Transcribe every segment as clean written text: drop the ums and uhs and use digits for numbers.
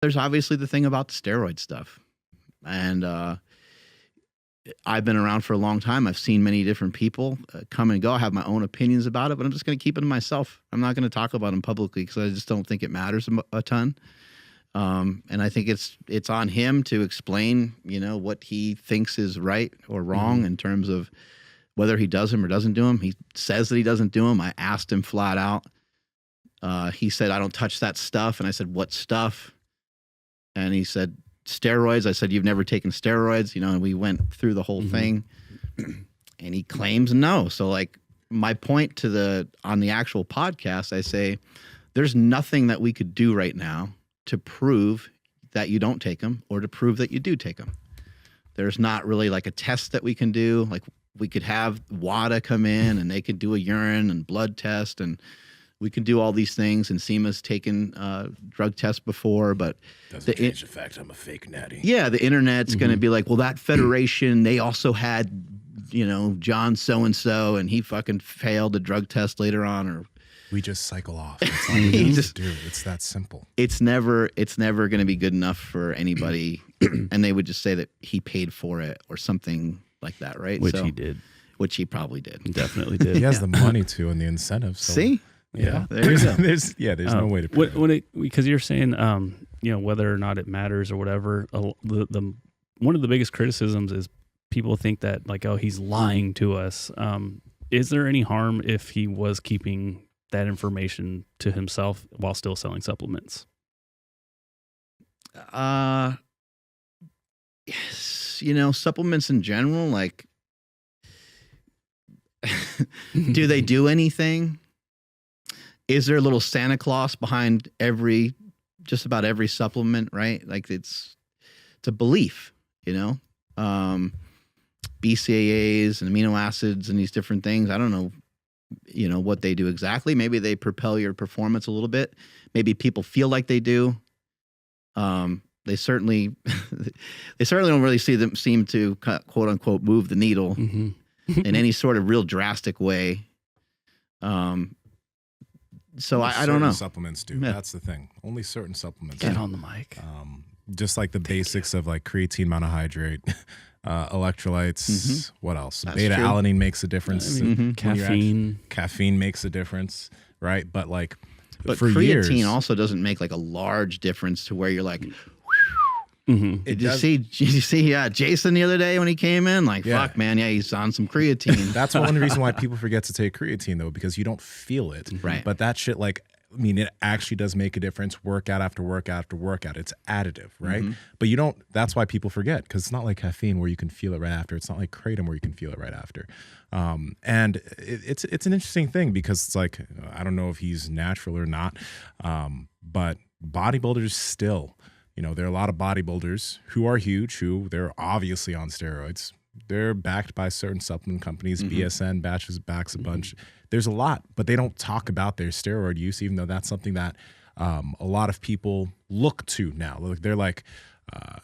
there's obviously the thing about the steroid stuff. And I've been around for a long time. I've seen many different people come and go. I have my own opinions about it, but I'm just going to keep it to myself. I'm not going to talk about them publicly because I just don't think it matters a ton. And I think it's on him to explain, what he thinks is right or wrong in terms of whether he does them or doesn't do them. He says that he doesn't do them. I asked him flat out. He said, I don't touch that stuff. And I said, what stuff? And he said, steroids. I said, you've never taken steroids, and we went through the whole thing. And he claims no. So like my point on the actual podcast, I say, there's nothing that we could do right now to prove that you don't take them or to prove that you do take them. There's not really like a test that we can do. Like we could have WADA come in and they could do a urine and blood test, and we can do all these things. And Nsima's taken drug tests before, but doesn't change the fact I'm a fake natty. Yeah, the internet's going to be like, well, that federation, they also had, John so-and-so, and he fucking failed a drug test later on, or we just cycle off. That's all we just do. It's that simple. It's never going to be good enough for anybody, and they would just say that he paid for it or something like that, right? Which he did. Which he probably did. He definitely did. He has the money to and the incentive. So. See? Yeah. There's no way to prove it. Because you're saying, whether or not it matters or whatever, the one of the biggest criticisms is people think that like, oh, he's lying to us. Is there any harm if he was keeping that information to himself while still selling supplements? Yes, supplements in general, like, do they do anything? Is there a little Santa Claus behind just about every supplement, right? Like it's a belief, BCAAs and amino acids and these different things. I don't know, what they do exactly. Maybe they propel your performance a little bit. Maybe people feel like they do. They certainly don't really seem to quote unquote move the needle in any sort of real drastic way. So I don't know. Supplements do. Yeah. That's the thing. Only certain supplements. Get on the mic. Just like the basics of like creatine, monohydrate, electrolytes. What else? Beta alanine makes a difference. Caffeine makes a difference, right? But for creatine years, also doesn't make like a large difference to where you're like. Did you see Jason the other day when he came in? Like, fuck, man, he's on some creatine. That's one reason why people forget to take creatine, though, because you don't feel it. Right. But that shit, it actually does make a difference. Workout after workout after workout. It's additive, right? But you don't. That's why people forget, because it's not like caffeine where you can feel it right after. It's not like kratom where you can feel it right after. And it's an interesting thing, because it's like, I don't know if he's natural or not, but bodybuilders still. There are a lot of bodybuilders who are huge, who they're obviously on steroids. They're backed by certain supplement companies, BSN, backs a bunch. There's a lot, but they don't talk about their steroid use, even though that's something that a lot of people look to now. They're like,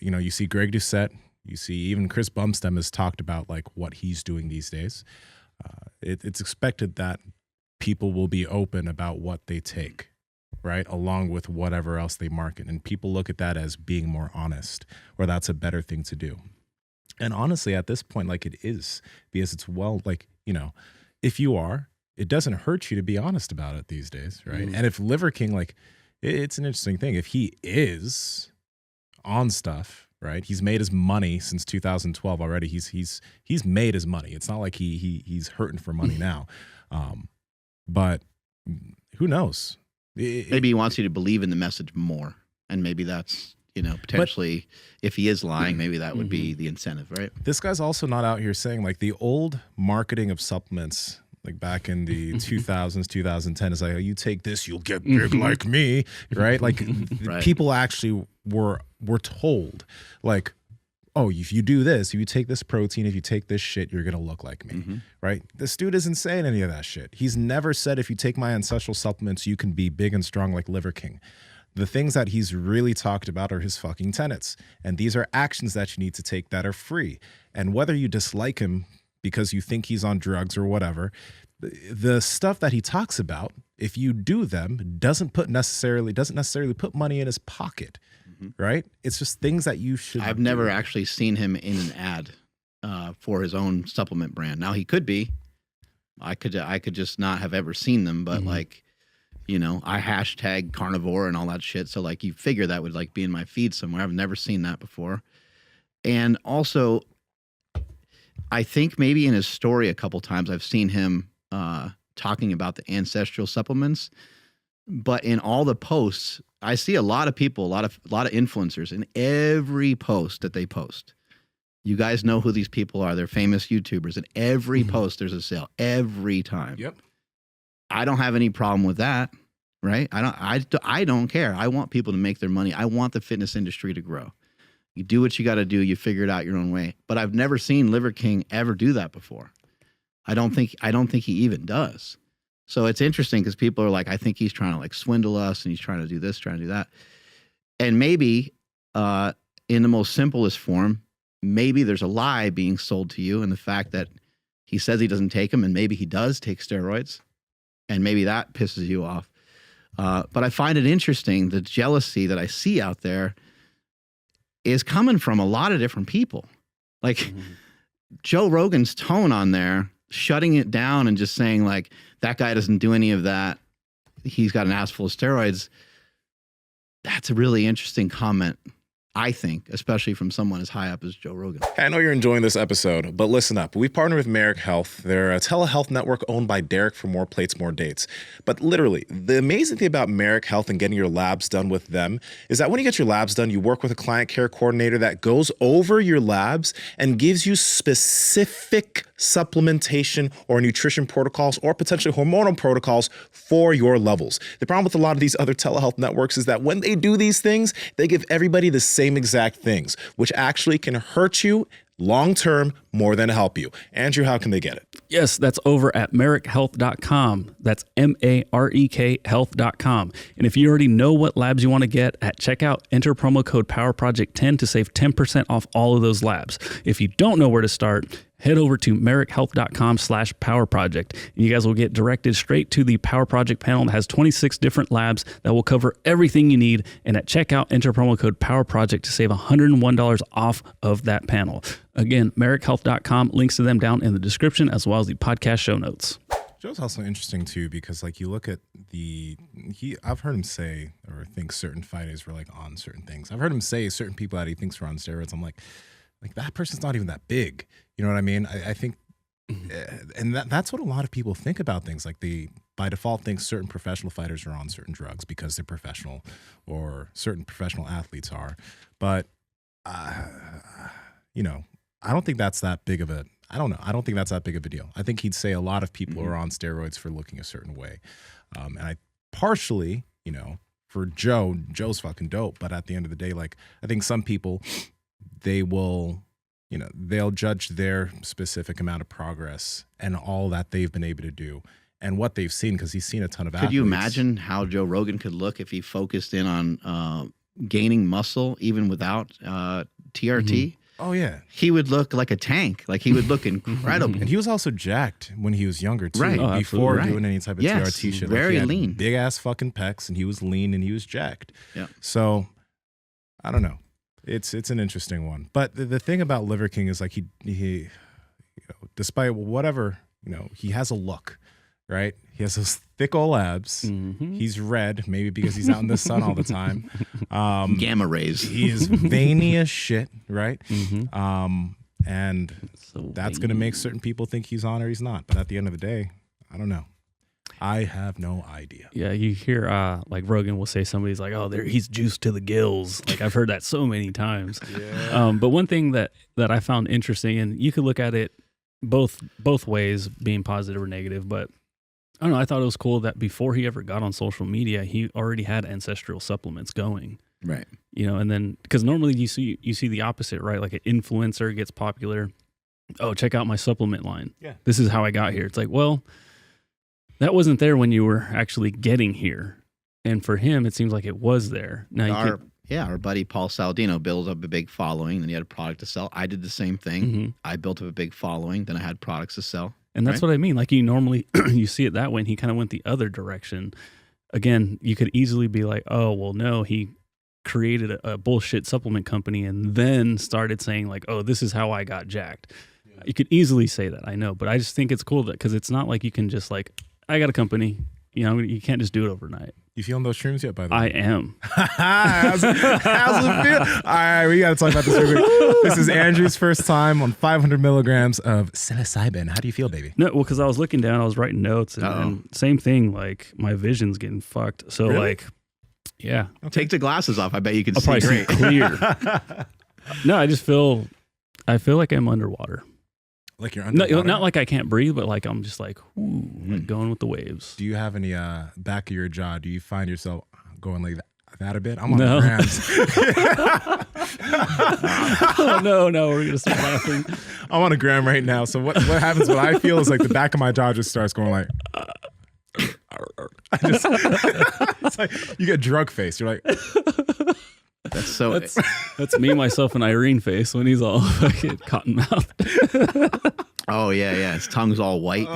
you see Greg Doucette, you see even Chris Bumstem has talked about like what he's doing these days. It's expected that people will be open about what they take, right, along with whatever else they market. And people look at that as being more honest, or that's a better thing to do. And honestly, at this point, like, it is, because it's if you are, it doesn't hurt you to be honest about it these days, right? And if Liver King, like, it's an interesting thing. If he is on stuff, right, he's made his money since 2012 already. He's made his money. It's not like he's hurting for money now. But who knows? Maybe he wants you to believe in the message more, and maybe that's potentially, if he is lying, maybe that would be the incentive, right? This guy's also not out here saying, like, the old marketing of supplements, like back in the 2000s, 2010, is like, oh, you take this, you'll get big like me, right? Like, people actually were told, like, oh, if you do this, if you take this protein, if you take this shit, you're going to look like me, right? This dude isn't saying any of that shit. He's never said, if you take my ancestral supplements, you can be big and strong like Liver King. The things that he's really talked about are his fucking tenets. And these are actions that you need to take that are free. And whether you dislike him because you think he's on drugs or whatever, the stuff that he talks about, if you do them, doesn't necessarily put money in his pocket. right? It's just things that you should. I've never actually seen him in an ad for his own supplement brand. Now he could be. I could just not have ever seen them, but like, you know, I hashtag carnivore and all that shit. So like, you figure that would like be in my feed somewhere. I've never seen that before. And also, I think maybe in his story a couple times I've seen him talking about the ancestral supplements, but in all the posts, I see a lot of people, a lot of influencers in every post that they post. You guys know who these people are. They're famous YouTubers. In every post, there's a sale every time. Yep. I don't have any problem with that, right? I don't care. I want people to make their money. I want the fitness industry to grow. You do what you got to do. You figure it out your own way. But I've never seen Liver King ever do that before. I don't think he even does. So it's interesting because people are like, I think he's trying to like swindle us and he's trying to do this, trying to do that. And maybe in the most simplest form, maybe there's a lie being sold to you, and the fact that he says he doesn't take them, and maybe he does take steroids, and maybe that pisses you off. But I find it interesting, the jealousy that I see out there is coming from a lot of different people. Like Joe Rogan's tone on there, shutting it down and just saying like, that guy doesn't do any of that. He's got an ass full of steroids. That's a really interesting comment, I think, especially from someone as high up as Joe Rogan. Hey, I know you're enjoying this episode, but listen up. We partner with Merrick Health. They're a telehealth network owned by Derek for more plates, more dates. But literally, the amazing thing about Merrick Health and getting your labs done with them is that when you get your labs done, you work with a client care coordinator that goes over your labs and gives you specific supplementation or nutrition protocols or potentially hormonal protocols for your levels. The problem with a lot of these other telehealth networks is that when they do these things, they give everybody the same exact things, which actually can hurt you long-term more than help you. Andrew, how can they get it? Yes, that's over at MarrickHealth.com. That's MAREK Health.com. And if you already know what labs you want to get at checkout, enter promo code PowerProject10 to save 10% off all of those labs. If you don't know where to start, head over to MarrickHealth.com/PowerProject. And you guys will get directed straight to the Power Project panel that has 26 different labs that will cover everything you need. And at checkout, enter promo code PowerProject to save $101 off of that panel. Again, MarrickHealth.com, links to them down in the description as well as the podcast show notes. Joe's also interesting too, because like you look at I've heard him say or think certain fighters were like on certain things. I've heard him say certain people that he thinks were on steroids. I'm like that person's not even that big. You know what I mean? I think, and that's what a lot of people think about things. Like they, by default, think certain professional fighters are on certain drugs because they're professional, or certain professional athletes are. But, you know, I don't think that's that big of a, I don't know. I don't think that's that big of a deal. I think he'd say a lot of people are on steroids for looking a certain way. And I partially, you know, for Joe's fucking dope. But at the end of the day, like, I think some people, they will, you know, they'll judge their specific amount of progress and all that they've been able to do and what they've seen, because he's seen a ton of athletes. Could you imagine how Joe Rogan could look if he focused in on gaining muscle even without TRT? Oh, yeah. He would look like a tank. Like, he would look incredible. And he was also jacked when he was younger, too. Right. Oh, before absolutely. doing any type of Yes, TRT shit. very like he had lean. Big-ass fucking pecs, and he was lean, and he was jacked. Yeah. So, I don't know. It's an interesting one. But the thing about Liver King is, like, he you know, despite whatever, you know, he has a look, right? He has those thick old abs. He's red, maybe because he's out in the sun all the time. Gamma rays. He is veiny as shit, right? And So that's going to make certain people think he's on or he's not. But at the end of the day, I don't know. I have no idea. Yeah, you hear like Rogan will say somebody's like, oh, he's juiced to the gills. Like, I've heard that so many times. Yeah. But one thing that I found interesting, and you could look at it both ways, being positive or negative, but I don't know, I thought it was cool that before he ever got on social media, he already had ancestral supplements going. Right. You know, and then because normally you see the opposite, right? Like an influencer gets popular. Oh, check out my supplement line. Yeah. This is how I got here. It's like, well, that wasn't there when you were actually getting here. And for him, it seems like it was there. Now our buddy Paul Saladino built up a big following, and he had a product to sell. I did the same thing. I built up a big following, then I had products to sell. And that's what I mean. Like, you normally, you see it that way, and he kind of went the other direction. Again, you could easily be like, oh, well, no, he created a bullshit supplement company and then started saying like, oh, this is how I got jacked. You could easily say that, I know, but I just think it's cool that because it's not like you can just like, I got a company, you know, you can't just do it overnight. You feeling those shrooms yet, by the way? I am. how's it feel? All right, we got to talk about this real quick. This is Andrew's first time on 500 milligrams of psilocybin. How do you feel, baby? No, well, because I was looking down, I was writing notes, and same thing, like my vision's getting fucked. So Really? like, yeah. Okay. Take the glasses off. I bet you can I'll see probably see great. clear. No, I feel like I'm underwater. Like you're No, underwater? not like I can't breathe, but like I'm just like, ooh, like going with the waves. Do you have any back of your jaw? Do you find yourself going like that a bit? I'm on No. the grams. Oh, no, we're gonna start laughing. I'm on a gram right now. So what happens? What I feel is like the back of my jaw just starts going like. It's like you get drug face. You're like, That's so. That's me, myself, and Irene face when he's all fucking cotton mouth. Oh yeah. His tongue's all white.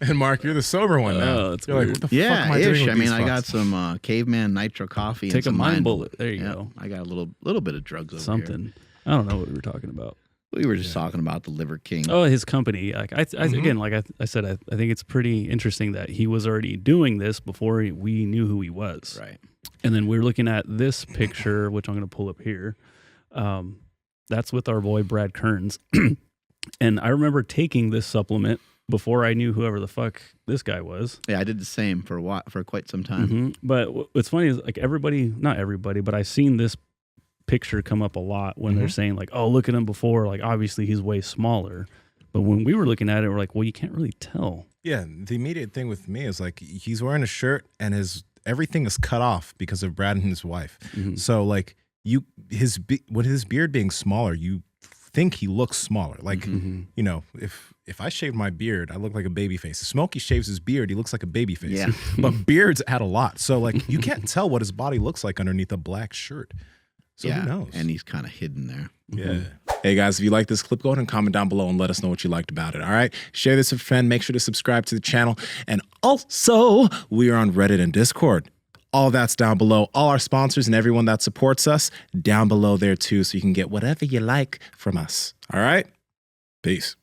and Mark, you're the sober one now. Oh, that's you're like, weird. what the fuck am Yeah, I doing ish. with I mean, these I got fucks? some caveman nitro coffee. Take and a some mind bullet. There you go. I got a little bit of drugs over Something. here. I don't know what we were talking about. We were just talking about the Liver King. Oh, his company. Like again, like I said, I think it's pretty interesting that he was already doing this before we knew who he was. Right. And then we're looking at this picture, which I'm going to pull up here. That's with our boy Brad Kearns. And I remember taking this supplement before I knew whoever the fuck this guy was. Yeah, I did the same for quite some time. Mm-hmm. But what's funny is like not everybody, but I've seen this picture come up a lot when they're saying like, oh, look at him before. Like obviously he's way smaller. But when we were looking at it, we're like, well, you can't really tell. Yeah, the immediate thing with me is like he's wearing a shirt and everything is cut off because of Brad and his wife. Mm-hmm. So like with his beard being smaller, you think he looks smaller. Like you know, if I shaved my beard, I look like a baby face. If Smokey shaves his beard, he looks like a baby face. Yeah. But beards add a lot. So like you can't tell what his body looks like underneath a black shirt. So who knows? And he's kind of hidden there. Yeah. Hey guys, if you like this clip, go ahead and comment down below and let us know what you liked about it. All right. Share this with a friend. Make sure to subscribe to the channel. And also, we are on Reddit and Discord. All that's down below. All our sponsors and everyone that supports us down below there too. So you can get whatever you like from us. All right. Peace.